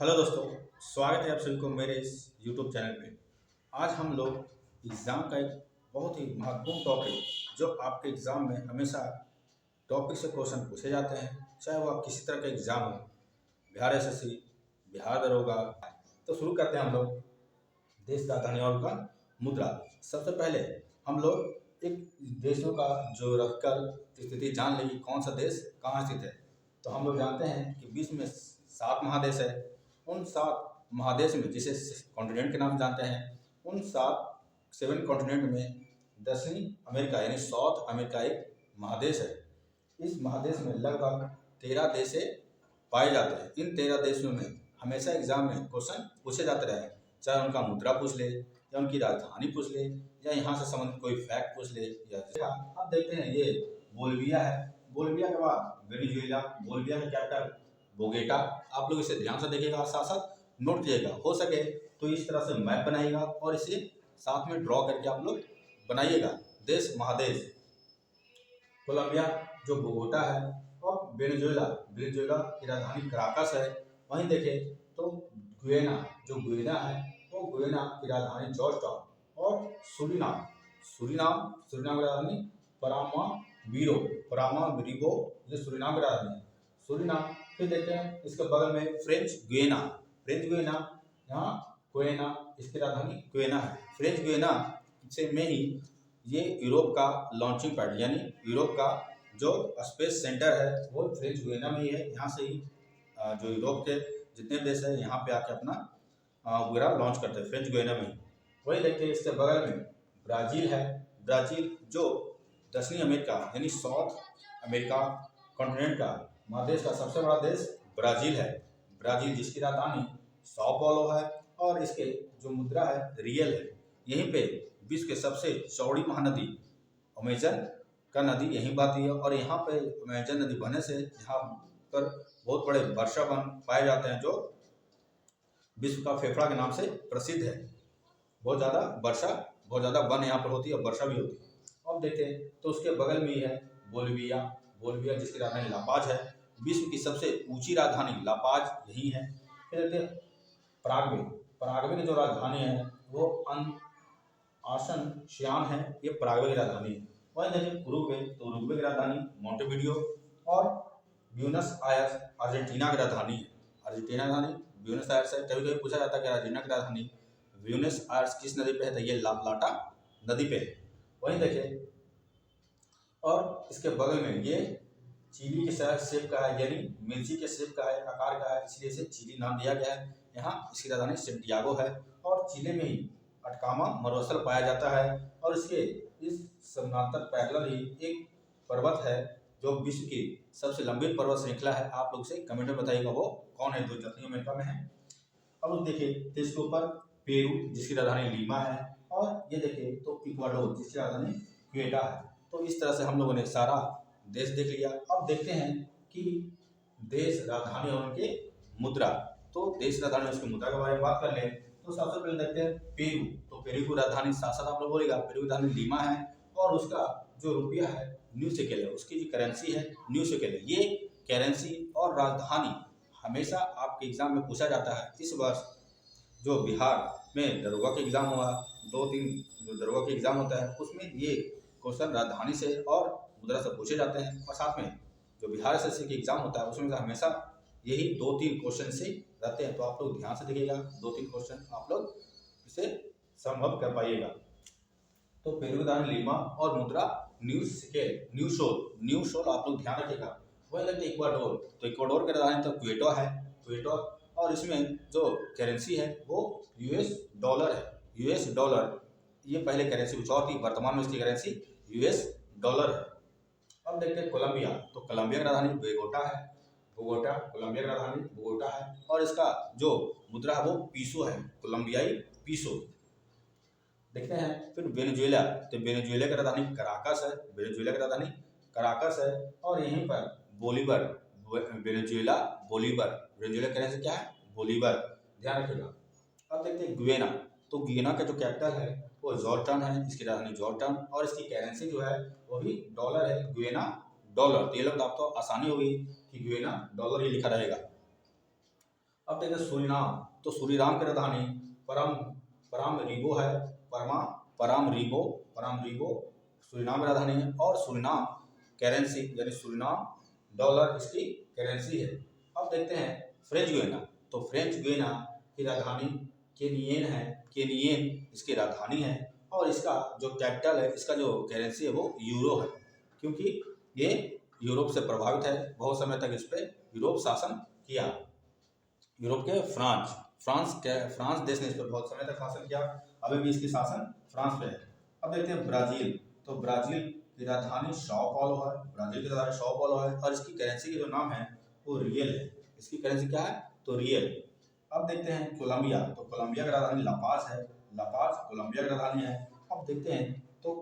Hello दोस्तों, स्वागत है आप सभी को मेरे इस यूट्यूब चैनल पे। आज हम लोग एग्ज़ाम का एक बहुत ही महत्वपूर्ण टॉपिक जो आपके एग्ज़ाम में हमेशा टॉपिक से क्वेश्चन पूछे जाते हैं, चाहे वो आप किसी तरह का एग्ज़ाम हो, बिहार एसएससी, बिहार दरोगा। तो शुरू करते हैं हम लोग देश राजधानी और का मुद्रा। सबसे पहले हम लोग एक देशों का ज्योग्राफिकल स्थिति जान लेंगे, कौन सा देश कहाँ स्थित है। तो हम लोग जानते हैं कि विश्व में 7 महादेश है। उन 7 महादेश में, जिसे कॉन्टिनेंट के नाम से जानते हैं, उन 7 कॉन्टिनेंट में दक्षिणी अमेरिका यानी साउथ अमेरिका एक महादेश है। इस महादेश में लगभग 13 देश पाए जाते हैं। इन 13 देशों में हमेशा एग्जाम में क्वेश्चन पूछे जाते रहे हैं, चाहे उनका मुद्रा पूछ ले या उनकी राजधानी पूछ ले या यहाँ से संबंधित कोई फैक्ट पूछ ले। या अब देखते हैं, ये बोलिविया है। बोलिविया के बाद वेनेजुएला। बोलिविया का कैपिटल बोगोटा। आप लोग इसे ध्यान से देखिएगा, साथ साथ नोट कीजिएगा। हो सके तो इस तरह से मैप बनाइएगा और इसे साथ में ड्रॉ करके आप लोग बनाइएगा। देश महादेश कोलंबिया जो बोगोटा है, और वेनेजुएला वेनेजुएला की राजधानी कराकस है। वहीं देखें तो गुयेना जो गुयेना है, वो गुयेना की राजधानी जॉर्ज टाउन। और सूरीनाम सूरीनाम सूरीनाम की राजधानी परामावीरो ये सूरीनाम की राजधानी है। सूरीनाम। फिर देखते हैं इसके बगल में फ्रेंच गुयेना यहाँ गुयेना, इसकी राजधानी गुयेना है। फ्रेंच गुयेना से में ही ये यूरोप का लॉन्चिंग पैड यानी यूरोप का जो स्पेस सेंटर है वो फ्रेंच गुयेना में ही है। यहाँ से ही जो यूरोप के जितने देश है यहाँ पे आके अपना उपग्रह लॉन्च करते हैं फ्रेंच गुयेना में ही। वही देखते हैं इसके बगल में ब्राज़ील है। ब्राज़ील जो दक्षिणी अमेरिका यानी साउथ अमेरिका कॉन्टिनेंट का महादेश का सबसे बड़ा देश ब्राज़ील है। ब्राज़ील जिसकी राजधानी साओ पाउलो है और इसके जो मुद्रा है रियल है। यहीं पे विश्व के सबसे चौड़ी महानदी अमेजन का नदी यहीं बहती है और यहाँ पे अमेजन नदी बहने से यहाँ पर बहुत बड़े वर्षा वन पाए जाते हैं जो विश्व का फेफड़ा के नाम से प्रसिद्ध है। बहुत ज़्यादा वन यहाँ पर होती है, वर्षा भी होती है। अब देखते हैं तो उसके बगल में ही है बोलिविया जिसकी राजधानी लापाज है। विश्व की सबसे ऊंची राजधानी लापाज यही है। फिर देखते हैं पराग्वे की जो राजधानी है वो आसन शियान है। ये पराग्वे की राजधानी है। वहीं देखिए उरुग्वे की राजधानी मोंटेविडियो और ब्यूनस आयर्स अर्जेंटीना की राजधानी है। अर्जेंटीना की राजधानी ब्यूनस आयर्स है। कभी कभी पूछा जाता है कि अर्जेंटीना की राजधानी ब्यूनस आयर्स किस नदी पे है, तो ये ला प्लाटा नदी पे है। वहीं देखें और इसके बगल में ये चिली के शेप का है यानी मिर्ची के शेप का है, आकार का है, इसलिए इसे चिली नाम दिया गया है। यहाँ इसकी राजधानी सेंटियागो है और चिले में ही अटकामा मरुस्थल पाया जाता है। और इसके इस समानांतर पैरेलल ही एक पर्वत है जो विश्व की सबसे लंबी पर्वत श्रृंखला है। आप लोग से कमेंट में बताइएगा वो कौन है, जो दक्षिण अमेरिका में है। अब देखिए तो इसके ऊपर पेरू जिसकी राजधानी लीमा है और ये देखिए तो इक्वाडोर जिसकी राजधानी क्वेटा है। तो इस तरह से हम लोगों ने सारा देश देख लिया। अब देखते हैं कि देश राजधानी और उनके मुद्रा। तो देश राजधानी और उसकी मुद्रा के बारे में बात कर लें तो सबसे पहले देखते हैं पेरू। तो पेरू की राजधानी साथ साथ आप लोग बोलेगा, पेरू की राजधानी लीमा है और उसका जो रुपया है न्यू शेकेल है, उसकी जो करेंसी है न्यू शेकेल है। ये करेंसी और राजधानी हमेशा आपके एग्जाम में पूछा जाता है। इस वर्ष जो बिहार में दरोगा के एग्जाम हुआ, 2-3 जो दरोगा के एग्जाम होता है उसमें ये क्वेश्चन राजधानी से और मुद्रा से पूछे जाते हैं। और साथ में जो बिहार एसएससी के एग्जाम होता है उसमें हमेशा यही 2-3 क्वेश्चन से रहते हैं। तो आप लोग ध्यान से देखिएगा, 2-3 क्वेश्चन आप लोग इसे संभव कर पाइएगा। तो पेरू की लीमा और मुद्रा न्यू शोल आप लोग ध्यान रखिएगा। वही लगता है इक्वाडोर। तो इक्वाडोर की राजधानी तो क्वेटो है, और इसमें जो करेंसी है वो यूएस डॉलर है। यूएस डॉलर ये पहले करेंसी कुछ और थी, वर्तमान में इसकी करेंसी यूएस डॉलर है। अब देखते हैं कोलंबिया। तो कोलंबिया की राजधानी बोगोटा है। कोलंबिया की राजधानी बोगोटा है और इसका जो मुद्रा है वो पीसो है, कोलंबियाई पीसो। देखते हैं फिर वेनेजुएला। तो वेनेजुएला की राजधानी कराकस है और यहीं पर बोलीवर वेनेजुएला करेंसी क्या है, बोलीवर, ध्यान रखिएगा। अब देखते हैं गुयेना। तो गुयेना का जो कैपिटल है वो जॉर्जटाउन है, इसकी राजधानी जॉर्जटाउन और इसकी करेंसी जो है वो भी डॉलर है, गुयेना डॉलर। तो ये लोग आपको आसानी होगी कि गुयेना डॉलर ही लिखा रहेगा। अब देखते हैं सूरीनाम। तो सूरीनाम की राजधानी परामरीबो है। परामरीबो सूरीनाम की राजधानी है। और सूरीनाम करेंसी यानी सूरीनाम डॉलर इसकी करेंसी है। अब देखते हैं फ्रेंच गुयाना। तो फ्रेंच गुयाना की राजधानी केनियन है। केनियन इसकी राजधानी है और इसका जो कैपिटल है, इसका जो करेंसी है वो यूरो है, क्योंकि ये यूरोप से प्रभावित है। बहुत समय तक इस पर यूरोप शासन किया। यूरोप के फ्रांस देश ने इस पर बहुत समय तक शासन किया। अभी भी इसकी शासन फ्रांस पे है। अब देखते हैं ब्राजील। तो ब्राजील की राजधानी साओ पाउलो है। ब्राजील की राजधानी साओ पाउलो है और इसकी करेंसी का जो नाम है वो रियल है। इसकी करेंसी क्या है? तो रियल। अब देखते हैं कोलंबिया। तो कोलंबिया की राजधानी लापाज है। लापाज कोलंबिया की राजधानी है। अब देखते हैं तो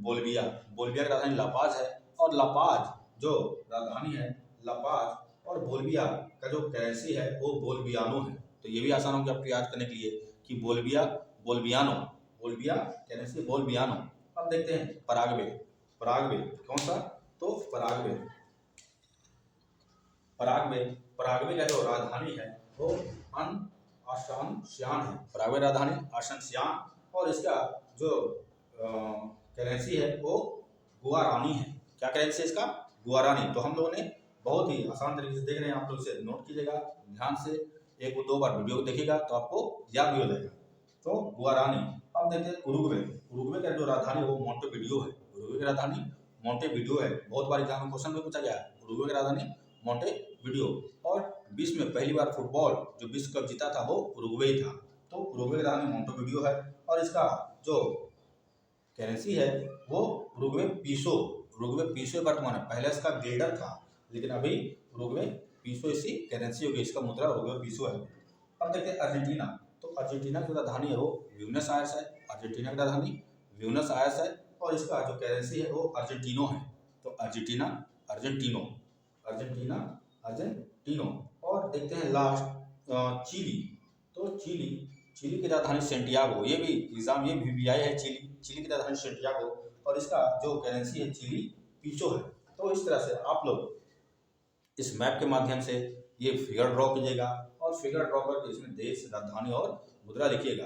बोलिविया की राजधानी लापाज है। और लापाज जो राजधानी है लापाज और बोलिविया का जो करेंसी है वो बोलिवियानो है। तो ये भी आसान होगा आपको याद करने के लिए कि बोलिविया करेंसी बोलिवियानो। अब देखते हैं पराग्वे कौन सा? तो पराग्वे का जो राजधानी है वो आसनसियान है। पराग्वे राजधानी आसनसियान और इसका जो करेंसी है वो गुआरानी है। क्या करेंसी है इसका? गुआरानी। तो हम लोगों ने बहुत ही आसान तरीके से देख रहे हैं, आप लोग इसे नोट कीजिएगा ध्यान से, 1-2 बार वीडियो देखिएगा तो आपको याद भी हो जाएगा। तो गुआरानी। अब देखते हैं उरुग्वे का जो राजधानी है वो मोंटेविडियो है। उरुग्वे की राजधानी मोंटेविडियो है। बहुत बार एग्जाम में क्वेश्चन में पूछा गया है उरुग्वे की राजधानी मोंटेविडियो। और विश्व में पहली बार फुटबॉल जो विश्व कप जीता था वो उरुग्वे ही था। तो उरुग्वे की राजधानी मोंटेविडियो है और इसका जो करेंसी है वो उरुग्वे पीसो वर्तमान है। पहले इसका गिल्डर था लेकिन अभी उरुग्वे पीसो इसकी करेंसी होगी। इसका मुद्रा उरुग्वे पीसो है। अब देखते हैं अर्जेंटीना। तो अर्जेंटीना की राजधानी है वो ब्यूनस आयर्स है। अर्जेंटीना की राजधानी ब्यूनस आयर्स है और इसका जो करेंसी है वो अर्जेंटीनो है। तो अर्जेंटीनो। और देखते हैं लास्ट चिली। तो चिली की राजधानी सेंटियागो। ये भी एग्जाम ये भी आई है। चिली की राजधानी सेंटियागो और इसका जो करेंसी है चिली पीसो है। तो इस तरह से आप लोग इस मैप के माध्यम से ये फिगर ड्रॉ कीजिएगा और फिगर ड्रॉ करके इसमें देश, राजधानी और मुद्रा लिखिएगा।